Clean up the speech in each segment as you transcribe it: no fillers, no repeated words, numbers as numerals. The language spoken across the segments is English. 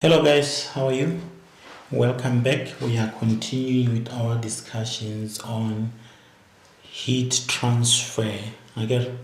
Hello guys, how are you? Welcome back. We are continuing with our discussions on heat transfer. Okay,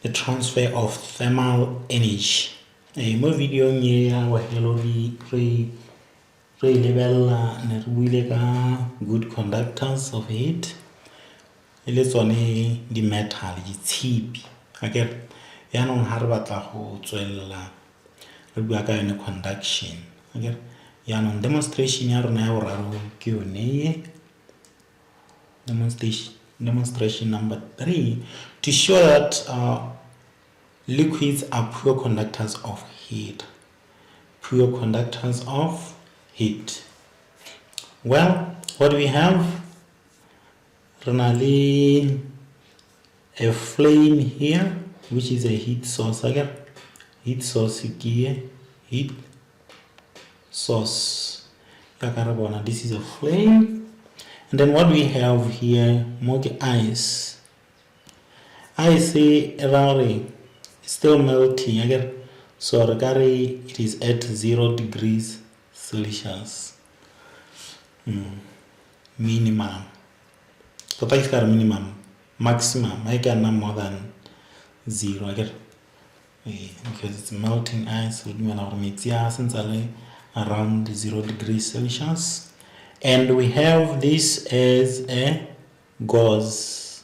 the transfer of thermal energy. Mo video nge ya wa hello re level na re buile ka good conductors of heat. Ile tsone di metal di tshipi. Okay, ya nong ha re batla go tswella re bua ka yone conduction. Okay, yaanong demonstration ya rona ya boraro ke yone demonstration number 3 to show that liquids are pure conductors of heat. Pure conductors of heat. Well, what do we have? Renali a flame here, which is a heat source. Okay? Heat source here, heat source. This is a flame. And then what we have here, more ice. Ice is still melting. Again, so it is at 0 degrees Celsius. Minimum. Total is minimum. Maximum. I can more than 0. Again, because it's melting ice. Since around 0 degrees Celsius. And we have this as a gauze.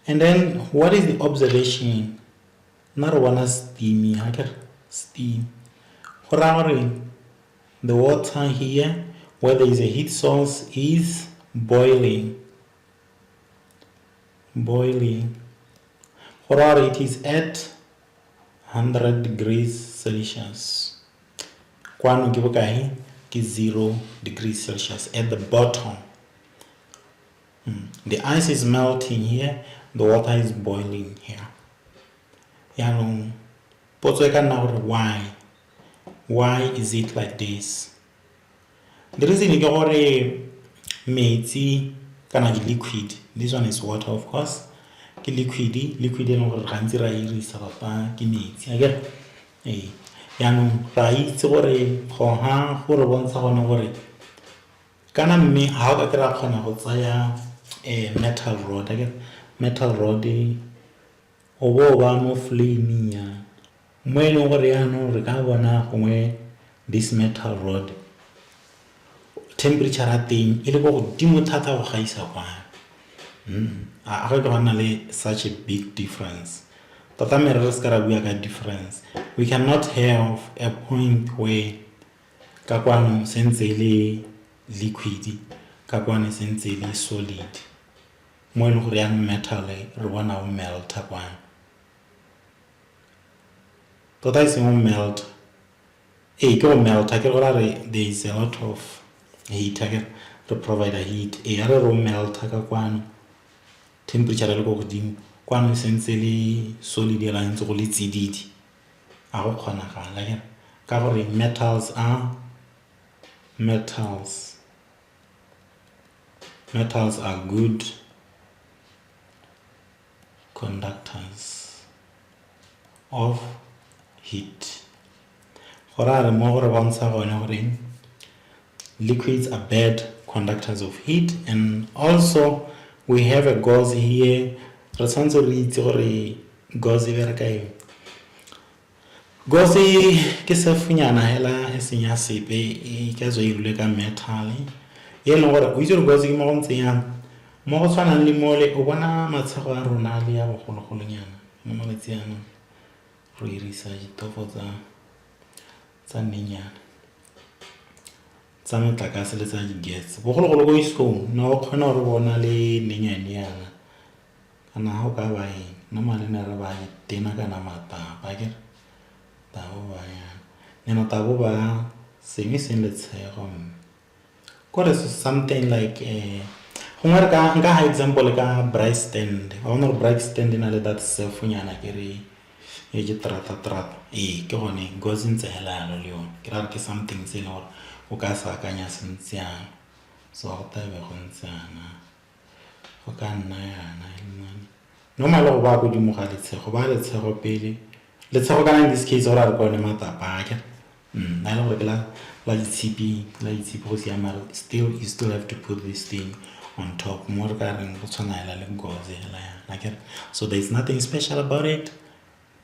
And then what is the observation? Not one steamy, steam. The water here, where there is a heat source, is boiling. It is at 100 degrees Celsius. Kwano kibukai ki 0 degrees Celsius at the bottom. The ice is melting here, the water is boiling here. Yanong why? Why is it like this? The reason is gore metsi kana liquid. This one is water, of course. Ki liquid e gore gantsi ra irisa papa ke metsi. Again, yanong ra itse gore go ha gore bontsha gone gore kana mme ha o ka kra khona go tsaya metal rod. Again, metal rod o bo ba mo flame ya mo e leng gore yana re ka bona gongwe this metal rod temperature at teng e le go godimo thata go gaisa kwa a go ka nna le such a big difference. Difference. We cannot have a point where kakwano sensele liquid, kakwano sensele solid. Mo le gore metal re bona o melt kwana. Tota is melt. Go melt. There is a lot of heat. To provide a heat. Ro melt kakwano. Temperature le go godimo. Kwano sensele solid lines go le tsididi. A go khona ga ka gore metals are good conductors of heat. Liquids are bad conductors of heat, and also we have a gauze here. Gauze ke sefunyana hela e senya sepe e ka zo irule ka metal e leng gore o itse re gauze ke mo go ntseng mo go tshwanang le mole o bona matshego a rona le ya bogologolonyana mo maletseana ro irisa ditofo tsa nenyana tsa motlakase le tsa gas bogologolo go isong na o khona gore bona le nenyane yana kana ha o ka ba no malena re ba tena kana mata ba ke tabo ba ya neno tabo ba semi le tshego kore something like gongwe ka nka example ka bright stand ba bona bright stand na le that self nyana ke re e je trata ke gone goes in tsela le yone ke ra ke something se no o ka sa kanya sentsiana so go tabe go ntsana go ka nna yana no malo go ba go di mogale tshego ba le tshego pele let's say in this case ora re go ne matapa ke na le gore la DCP go siama still you still have to put this thing on top more ka reng go tshwanela le ngozi like so there is nothing special about it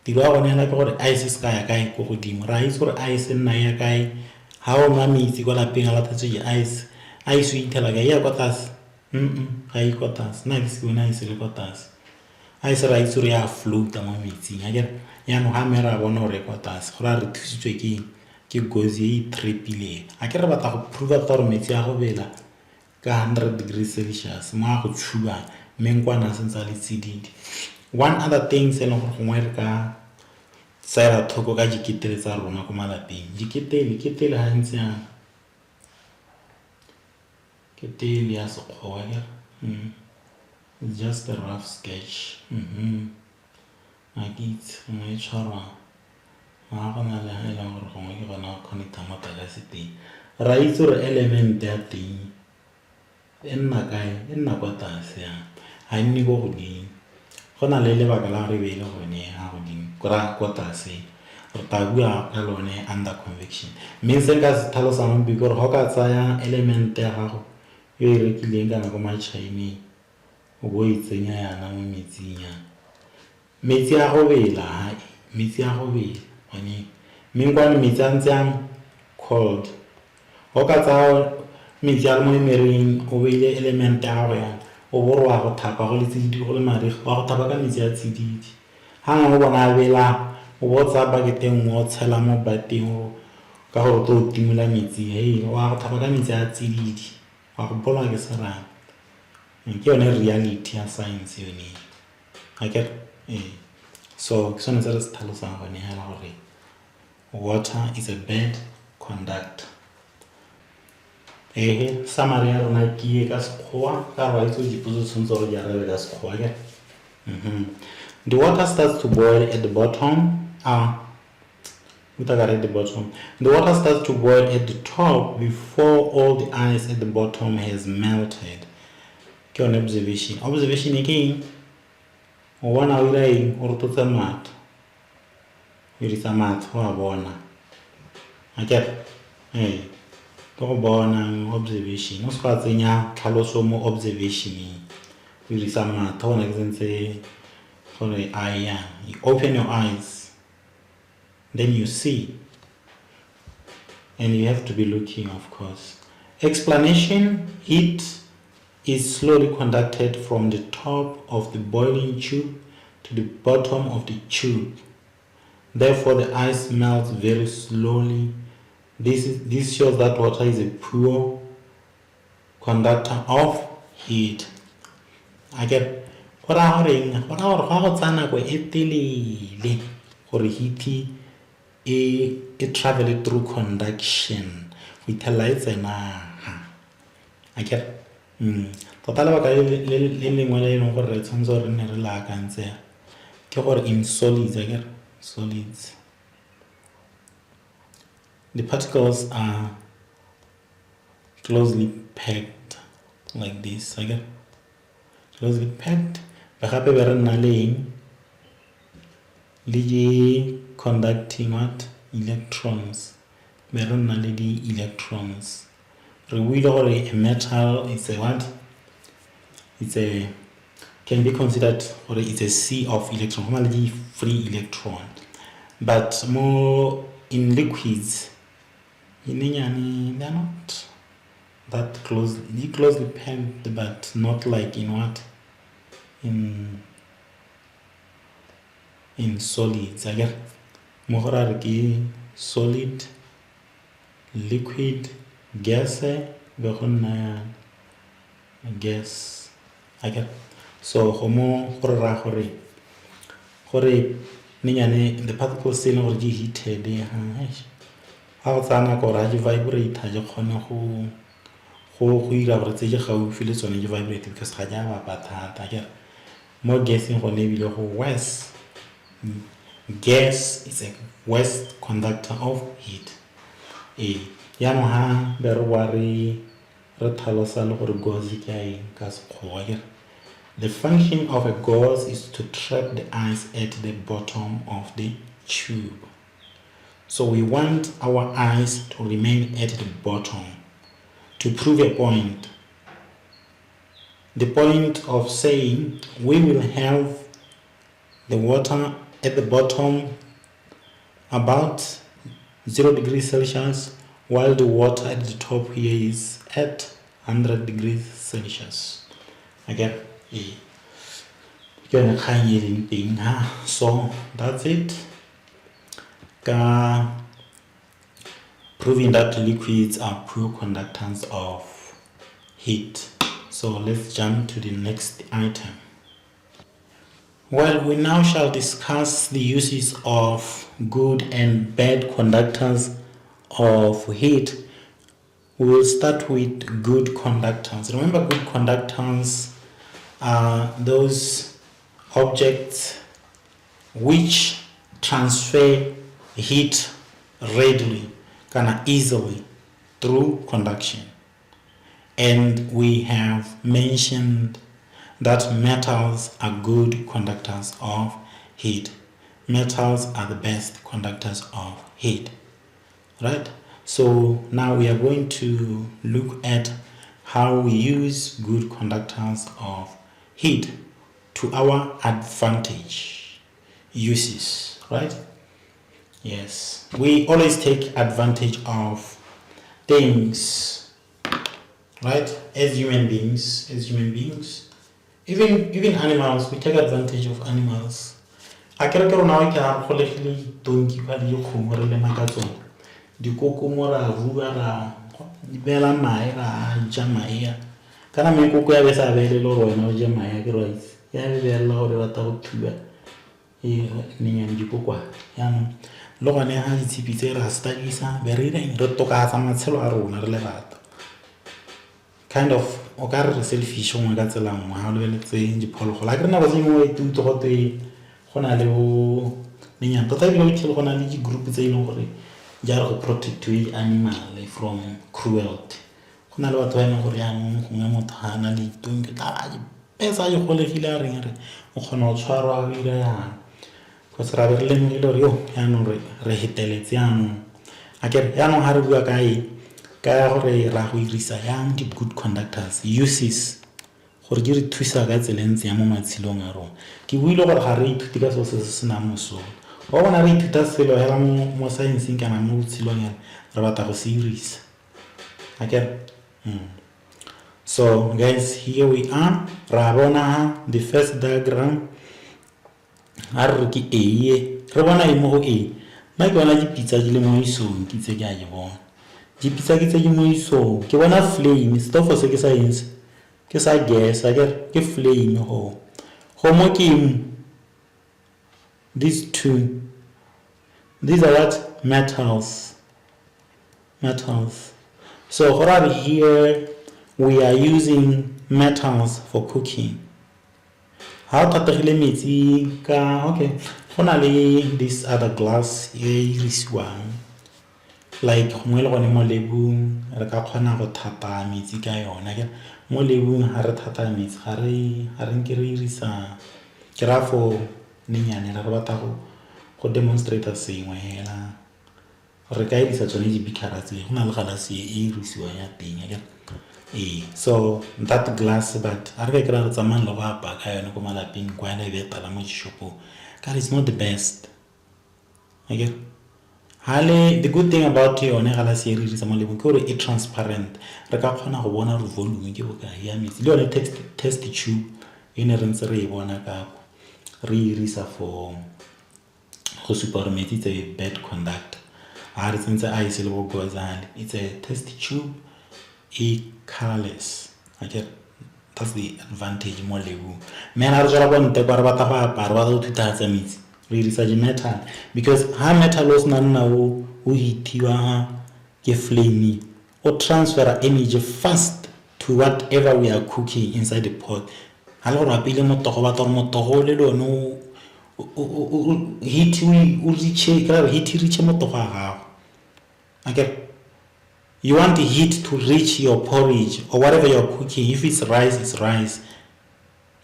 tiro ya gone la ke gore ice se ka ya kae go godimo ra itse gore ice nna ya kae ha o nwa metsi kwa lapeng la thatse ke ice o ithela ka ya kwa tlase ga e kwa tlase nna ke se bona ice le kwa tlase ice ra itse gore ya float mo metsing ya no ha mera bona gore kwa tlase gore a re thusitswe ke gozi e trepile a ke re batla go prove gore metsi a go bela ka 100 degrees Celsius mo a go tshuba menkwana sentse le tsididi. One other thing se leng gore gongwe re ka tsaya thoko ka diketele tsa rona ko malapeng diketele ha ntse ya ketele ya sekgowa it's just a rough sketch a kitse mo tshwarwa ha gona le ha ile gore gongwe ke bona connecta motlakase teng ra itse gore element ya teng e nna kae e nna kwa tlase ya ha nne go godimo gona le lebaka la re beile gone ha godimo kwa tlase re ta bua ka lone under convection mme se ka se tlhalosang because ho ka tsaya element ya gago yo e rekileng kana go matšhaine o bo itsenya yana mo metsing ya metsi a go bela one mengwane metsi a ntse yang cold ho ka tsaya metsi a mo emereng o beile element ya gago yana o borwa go thapa go le tsididi go le mari wa go thapa ka metsi a tsididi ha nga go bona bela o botsa baketeng mo tshela mo bateng ka gore to timula metsi wa go thapa ka metsi a tsididi wa go bola ke serang ke yone reality ya science yone a ke so ke sone se re se tlhalosang gone hela gore water is a bad conductor. Summary ya rona ke ka sekgowa ka ra itse dipotso tshwanetse gore di arabe ka sekgowa ke the water starts to boil at the bottom the water starts to boil at the top before all the ice at the bottom has melted ke on observation again o bona o ira eng o rototsa matho o dirisa matho wa bona a ke go bona observation o se ka tsenya tlhaloso mo observation o dirisa matho ona ke sentse gore you open your eyes then you see and you have to be looking of course. Explanation: heat is slowly conducted from the top of the boiling tube to the bottom of the tube. Therefore, the ice melts very slowly. This shows that water is a pure conductor of heat. I get what I heat it travel through conduction. We tell lights and I get total baka le lengwe le leng gore re tshwanetse gore ne re la ka ntse ke gore in solids I get solids the particles are closely packed like this I get closely packed ba gape be re nna le conducting what electrons be re nna le di electrons re buile gore a metal is a what can be considered or it's a sea of electrons normally free electron but more in liquids they're not that closely packed but not like in what in solids I get more solid liquid gas gas I get so homo gore the particles still not heated ha o tsana go ra di vibrate ha di khone go ira gore tse di gaufi le tsone di vibrate because ga ja ba thata ke mo gassing go lebile go west gas is a worst conductor of heat ya no ha be re wa re thalosa le gore gauze ke ai ka sekgowa ke the function of a gauze is to trap the ice at the bottom of the tube. So we want our eyes to remain at the bottom to prove a point. The point of saying we will have the water at the bottom about 0 degrees Celsius, while the water at the top here is at 100 degrees Celsius. Okay, so that's it. Proving that liquids are poor conductors of heat. So let's jump to the next item. Well, we now shall discuss the uses of good and bad conductors of heat. We will start with good conductors. Remember, good conductors are those objects which transfer heat readily, kind of easily through conduction. And we have mentioned that metals are good conductors of heat. Metals are the best conductors of heat, right? So now we are going to look at how we use good conductors of heat to our advantage uses, right? Yes, we always take advantage of things, right? As human beings, even animals, we take advantage of animals. I can now donkey di koko ra rua ra bela mai ra jamaya kana me koko ya besa bele lo rona jamaya ke right ya bela lo re bata go thuba e ninya di koko ya no lo gane ha ditshipitse ra stadisa be re toka tsa matshelo a rona re le batho, kind of o ka re selfish o ga tsela mo ha lo beletse diphologolo a ke rena ba tsengwe e tutso go te gona le bo ninya tota ile o tshelo gona le di group tse ile gore ja go protect animal from cruelty. Gona le batho ba ene gore ya gongwe motho ha na le tonke tla di pesa di golegile a reng re o kgona go tshwarwa ile ya go tsara be le nngwe le yo ya no re hiteletse ya no a ke ya no ha re bua kae ka gore ra go irisa yang di good conductors uses gore di re thusa ka tselentse ya mo matshilong a rona. Ke buile gore ga re ithuti ka so se se na mosola o bona re ithuta selo hela mo science kana mo tshilong re batla go series. Okay. So guys, here we are. Ra bona the first diagram a re ke e re bona e mo go e ma ke bona dipitsa di le mo isong ke tse ke a di bona dipitsa ke tse di mo isong ke bona flame stuff se ke science ke sa gas ke flame ho mo ke these two. These are what? Metals. So right here we are using metals for cooking. How tatagile metsi ka okay. Finally, this other glass is one. Like mo le gone mo lebung re ka khona go thata metsi ka yona ke mo lebung ha re thata metsi ga re nke re irisa grafo ninyane re batla go demonstrate sengwe hela re ka irisa tsone di bikara tse go na le galase e irisiwa ya teng ya so that glass but a re ka kra re tsamang lo ba pa ka yone go malapeng kwa le betala mo shopo ka it's not the best. Okay, hale the good thing about yone galase e irisa mo lebung ke gore e transparent re ka khona go bona re volume ke boka ya metsi le yone test tube ene re ntse re e bona ka re irisa for go super metsi it's a bad conductor are since I see lo goes and it's a test tube colorless. Okay, that's the advantage mo lebu men are jara bonte ba bata ba go thuta tsa metsi re research metal because ha metal was nna o hitiwa ke flame or transfer energy fast to whatever we are cooking inside the pot. Ha lo rapile mo togo ba tor mo togo le lo no heat reach mo togo ga. Okay, you want the heat to reach your porridge or whatever you're cooking. If it's rice, it's rice.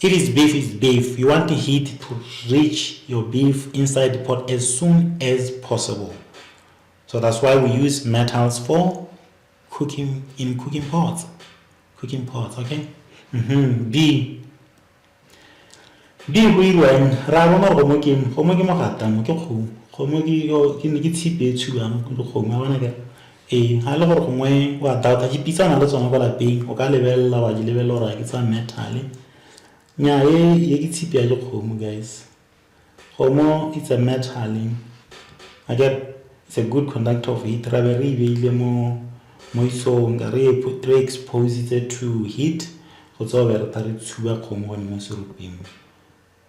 If it's beef, it's beef. You want the heat to reach your beef inside the pot as soon as possible. So that's why we use metals for cooking in cooking pots. Cooking pots, okay? B. B we when Ravana Homokim Homokimahatam, Homoki Tipe Chuam, Homaga. A lot of way, what doubt that you pizza and others on a being, or level or level or it's a metal. Yeah, it's a home, guys. Homo, it's a metal. I get it's a good conductor of heat. Ravery, more moiso, put expose it to heat. What's over to a common beam.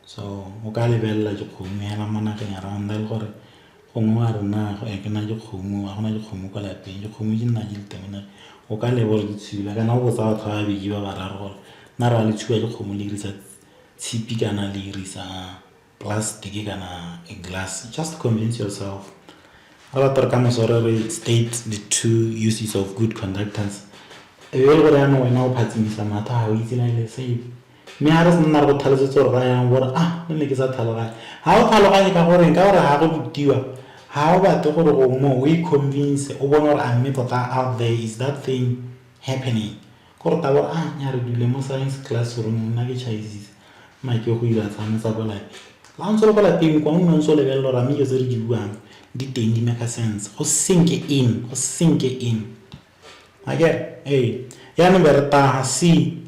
So, Okali Bella Jokum, Yanaman around the Lord. Homoarna, I can not Jokumu, I want Jokumukala, Jokumujin Najil Terminal. Okale was like an hour without having you are at all. Narali Chuakumuli typically is a plastic and a glass. Just convince yourself. Other comes already state the two uses of good conductors. I already know parting is a matter how easy I say. Me has never tell us to Ryan what let me get a talent. How how about the more we convince one and method out there is that thing happening? Kortawa Yardu science classroom navigations. My Yohuida Sansabala. Lansola being one so level or a music didn't make a sense. Or sink it in, or sink it in. I get, hey, Yanberta, see.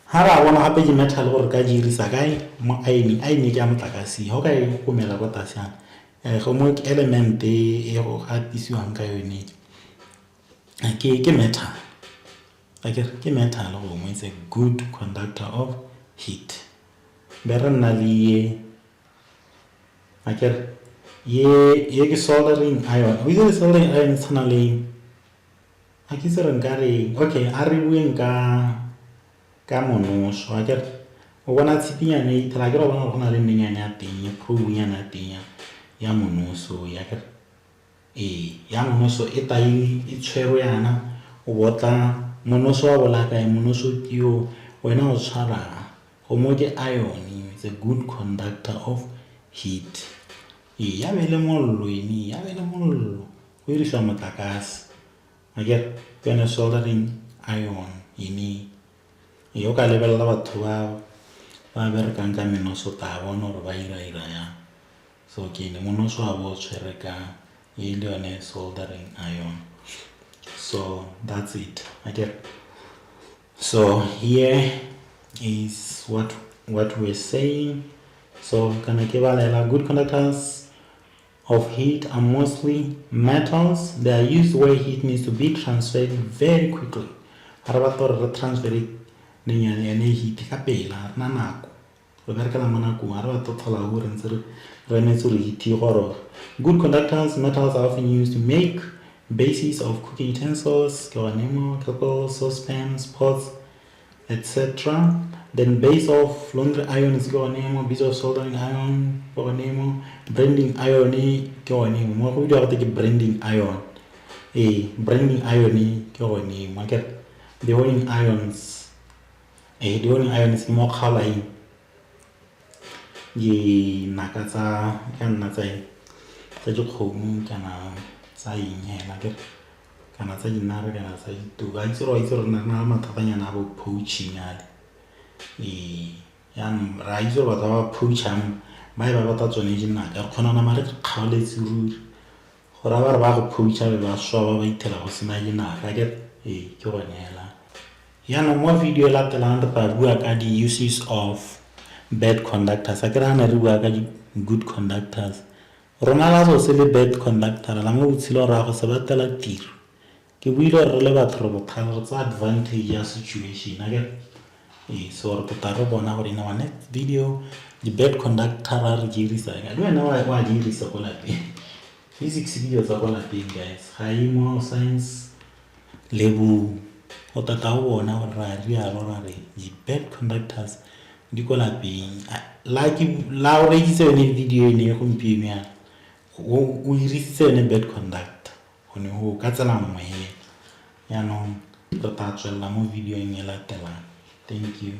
Hara wana hape metal or gaji risagai, I need Yamatagasi, okay, Kumela Gotasan. Homework element, had this one guy you need. I get metal. I get metal is a good conductor of heat. Beranali, I get ye soldering iron. We do soldering iron sanally. I kiss her and carry. Okay, Ariwinga Gamonos. I get one at Sipia and eat like one of Nariming and Yatin, proving an atia. Yamonoso, Yaker. Yamonoso, Etai, Cheriana, water, Monoso, like a monoso tio, when I was Shara. Homoge iron is a good conductor of heat. Where is some attackers? I get when soldering iron in Yoga level of 12 American Caminoso Tavon or Vaira. So, Monoso was Chereka, Ilione soldering iron. So, that's it. I get. So, here is what we're saying. So Kanakevala good conductors of heat are mostly metals. They are used where heat needs to be transferred very quickly. Arabator transfer any heat capella nanaku. Roberta Manaku, Arabatotala Urenser Renesuri heat. Good conductors, metals are often used to make bases of cooking utensils, kettles, saucepans, pots, etc. Then base of laundry iron is base of soldering iron, blending iron, more we do take blending iron. Blending iron, market the oil irons. The oil iron is more color. Ye nakata can not say such home can say market. Can I say Nara can I say to I saw Nama Tatana poaching. Yan Riser was our poacham, my Baba Jonathan, or Conamaret college route. For our Baba poacher, we were sure we tell us in I get a Joanella. Yan more video like the land of work at the uses of bad conductors. I can work at good conductors. Ronaldo was a bad conductor, and I'm going to see Laura Sabatella Tir. Give we don't relevant robot advantage situation. I get. So tutaroba now in our next video the bad conductor are jirisa. I don't know why jirisa kola pe. Physics videos are kola pe guys. Haimo science level otatawo na rari alorare. The bad conductors di kola pe. Like la register any video in your computer. We register any bad conduct. Oni ho katsala mo he. Ya no totachela mo video in la tela. Thank you.